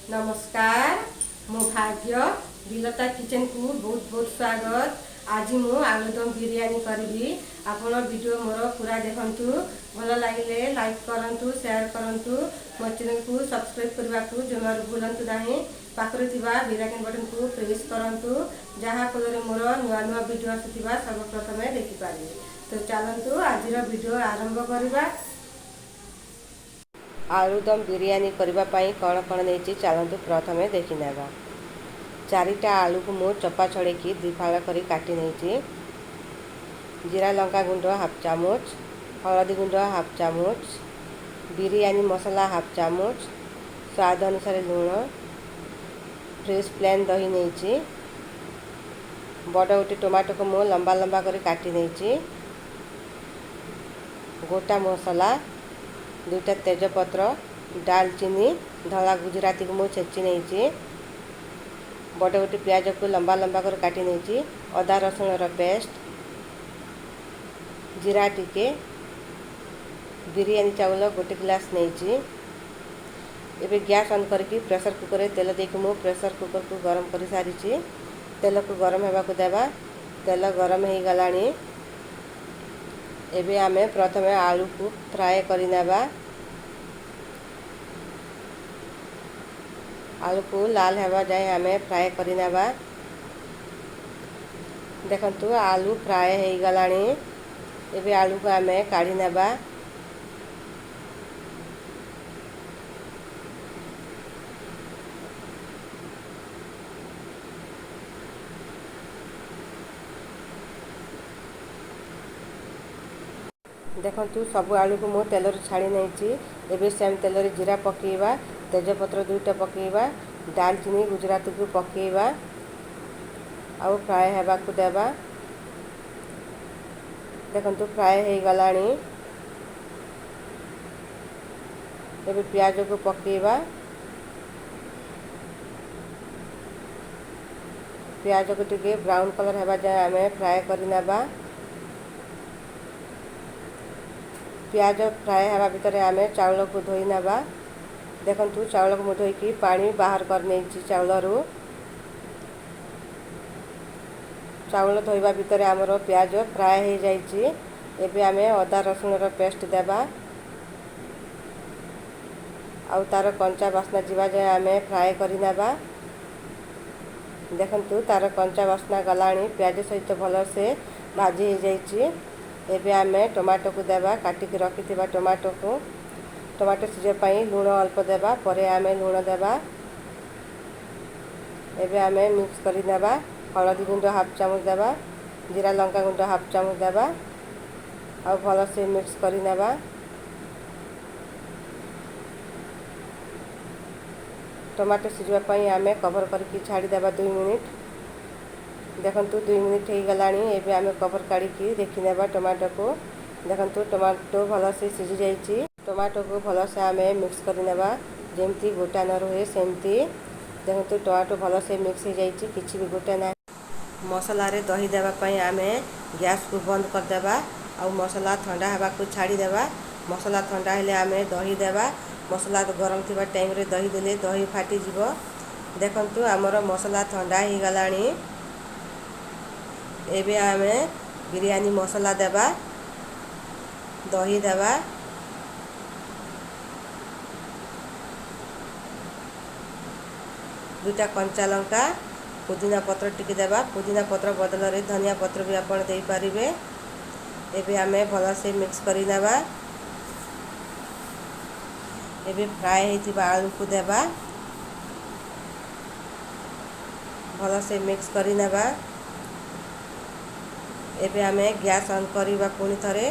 नमस्कार मो भाग्य विलता किचन को बहुत बहुत स्वागत। आज मु आलुदम बिरयानी करी। आपण वीडियो मोर पूरा देखंतु। भल लगे लाइक करंतु, शेयर करंतु, मो चैनल को सब्सक्राइब करने को जमार भूलंतु नहीं। पाखरे थिबा बेल आइकन बटन को प्रेस करंतु, जहाँ फल मोर नुआ नुआ वीडियो आसुथिबा सर्वप्रथम देखि पारे। तो चलंतु आज वीडियो आरंभ करबा। आलुदम बिरयानी करने कौन कौन नहीं चलतु प्रथम देखी नेबा। 4टा आलू को मु चपा छड़े की 2 फाड़ कर काटी नहीं। जीरा लंका गुंड हाफ चामच, हलदी गुंड हाफ चामच, बिरयानी मसला हाफ चामच, स्वाद अनुसार लुण, फ्रेश प्लेन दही नहीं। बड़ गोटे टमाटो को मु लंबा लंबा कर काटी नहीं। गोटा मसला, 2टा तेजपत्र, दालचीनी, धला गुजराती को मुझे छेची नहीं। बड़ गोटे प्याज को लंबा लंबा कर काटी नहीं। अदा रसुण पेस्ट, जीरा टिके, बिरयानी चावल गोटे गिलास नहीं। एबे गैस ऑन करके प्रेशर कुकर तेल देके मु प्रेशर कुकर को गरम कर सारी। तेल को गरम होगा को देबा। तेल गरम हो गलानी। एबे आमे प्रथम आलू को फ्राए करी नेबा। आलू को लाल हेबा जाए आमे फ्राए करी नेबा। देखंतु आलू फ्राए हो गलानी। एबे आलू को आमे काढ़ी नेबा। देखंतु सब आलू को मु तेल छाड़ी नहीं। एबे सेम तेल रे जीरा पकेबा, तेजपत्र 2टा पकेबा, दालचीनी गुजराती को पकेबा आउ फ्राए हेबा को देबा। देखंतु फ्राए हो गलानी। एबे प्याज को पकेबा। प्याज को टिके ब्राउन कलर हेबा जाए आमे फ्राए करी नेबा। प्याज फ्राए हेबा भितर आमे चावल को धोई नेबा। देखंतु चावल को धोईकी पानी बाहर कर नहीं। चावल धोइबा भितर आमर प्याज फ्राए हो जाइछि। एबे आमे अदा रसुण पेस्ट देबा। आउ तार कंचा बास्ना जीवा जाए आमे फ्राए करी नेबा। देखंतु तार कंचा बास्ना गलानी। प्याज सहित भल से भाजी हो जाइछि। एबे आमे टमाटो को देबा। काटिक रखिथिबा टमाटो को, टमाटो सिझे पई लूण अल्प देबा। परे आमे लूण देबा। एबे आमे मिक्स करी नेबा। हलदी गुंड हाफ चामच देबा, जीरा लंका गुंड हाफ चामच देबा आ भल से मिक्स करी नेबा। टमाटो सिझे पई आमे कवर करके छाड़ी देबा 2 मिनिट। देखंतु 2 मिनिट हो गलानी। एबे आमे कवर काढ़ी की देखि नेबा टमाटो को। देखंतु टमाटो भल से सिझी जाइछि। टमाटो को भल से आमे मिक्स करी नेबा जेमती गोटा न रहे सेमती। देखंतु टमाटो भल से मिक्स हो जाइछि, किछि भी गोटा ना। मसला रे दही देबा पई आमे गैस को बंद कर देबा आ मसला ठंडा हेबा को छाड़ी देबा। मसला ठंडा हेले आमे दही देबा। मसला गरम थिबा टाइम रे दही देले दही फाटी जिवो। देखंतु हमर मसला ठंडा हो गलानी। एबे आमे बिरयानी मसला देबा, दही देबा, दुटा कंचा लंका, पुदीना पत्र टिके देबा। पुदीना पत्र बदल रे धनिया पत्र भी आपण देई परिबे। एबे आमे भल से मिक्स करी नेबा। एबे फ्राए हेतिबा आलू को देबा। भल से मिक्स करी नेबा। एबे आमे गैस ऑन करिबा पुनी थरे।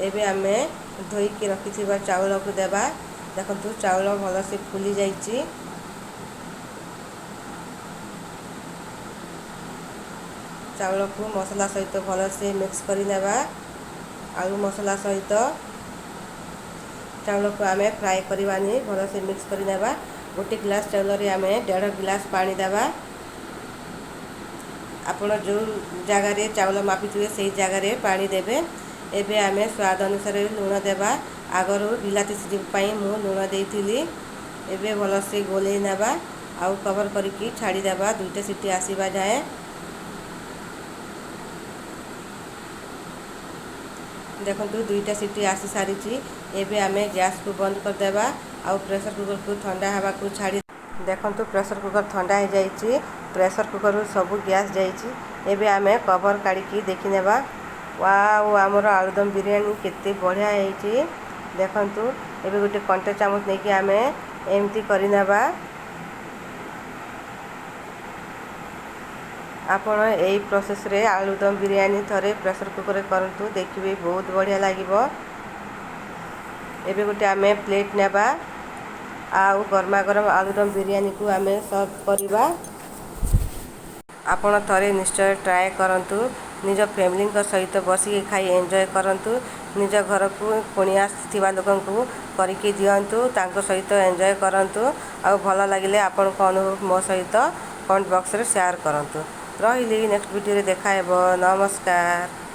एबे आमे धोई के रखिथिबा चावल को देबा। देखंतु चावल भल से फुली जाइछि। चावल को मसला सहित भल से मिक्स करी नेबा। आलू मसला सहित चावल को आमे फ्राए करवानी। भल से मिक्स करी नेबा। गोटे गिलास चावल रे आमे 1.5 गिलास पानी देबा। आपण जो जगार चावल मापिथिबे से जगार पानी देबे। एबे आमे स्वाद अनुसार लूण देबा। ଆଗରୁ ବିଲାତି ସିଝିବା ପାଇଁ ମୁଁ ଲୁଣ ଦେଇଥିଲି। ଏବେ ଭଲସେ ଗୋଳେଇ ନେବା ଆଉ କଭର୍ କରିକି ଛାଡ଼ିଦେବା 2ଟା ସିଟି ଆସିବା ଯାଏଁ। ଦେଖନ୍ତୁ 2ଟା ସିଟି ଆସି ସାରିଛି। ଏବେ ଆମେ ଗ୍ୟାସ୍କୁ ବନ୍ଦ କରିଦେବା ଆଉ ପ୍ରେସର୍ କୁକର୍କୁ ଥଣ୍ଡା ହେବାକୁ ଛାଡ଼ି ଦେଖନ୍ତୁ ପ୍ରେସର୍ କୁକର୍ ଥଣ୍ଡା ହେଇଯାଇଛି। ପ୍ରେସର୍ କୁକର୍ରୁ ସବୁ ଗ୍ୟାସ୍ ଯାଇଛି। ଏବେ ଆମେ କଭର୍ କାଢ଼ିକି ଦେଖିନେବା। ୱାଓ, ଆମର ଆଳୁଦମ୍ ବିରିୟାନୀ କେତେ ବଢ଼ିଆ ହେଇଛି। ଦେଖନ୍ତୁ ଏବେ ଗୋଟେ କଣ୍ଟା ଚାମଚ ନେଇକି ଆମେ ଏମିତି କରିନେବା। ଆପଣ ଏହି ପ୍ରୋସେସ୍ରେ ଆଳୁଦମ୍ ବିରିୟାନୀ ଥରେ ପ୍ରେସର୍ କୁକର୍ରେ କରନ୍ତୁ, ଦେଖିବେ ବହୁତ ବଢ଼ିଆ ଲାଗିବ। ଏବେ ଗୋଟେ ଆମେ ପ୍ଲେଟ୍ ନେବା ଆଉ ଗରମା ଗରମ ଆଳୁଦମ୍ ବିରିୟାନୀକୁ ଆମେ ସର୍ଭ କରିବା। ଆପଣ ଥରେ ନିଶ୍ଚୟ ଟ୍ରାଏ କରନ୍ତୁ। ନିଜ ଫ୍ୟାମିଲିଙ୍କ ସହିତ ବସିକି ଖାଇ ଏନ୍ଜୟ କରନ୍ତୁ। ନିଜ ଘରକୁ କୁଣିଆ ଆସିଥିବା ଲୋକଙ୍କୁ କରିକି ଦିଅନ୍ତୁ, ତାଙ୍କ ସହିତ ଏନ୍ଜୟ କରନ୍ତୁ। ଆଉ ଭଲ ଲାଗିଲେ ଆପଣଙ୍କ ଅନୁଭବ ମୋ ସହିତ କମେଣ୍ଟ ବକ୍ସରେ ସେୟାର କରନ୍ତୁ। ରହିଲି, ନେକ୍ସଟ ଭିଡ଼ିଓରେ ଦେଖା ହେବ। ନମସ୍କାର।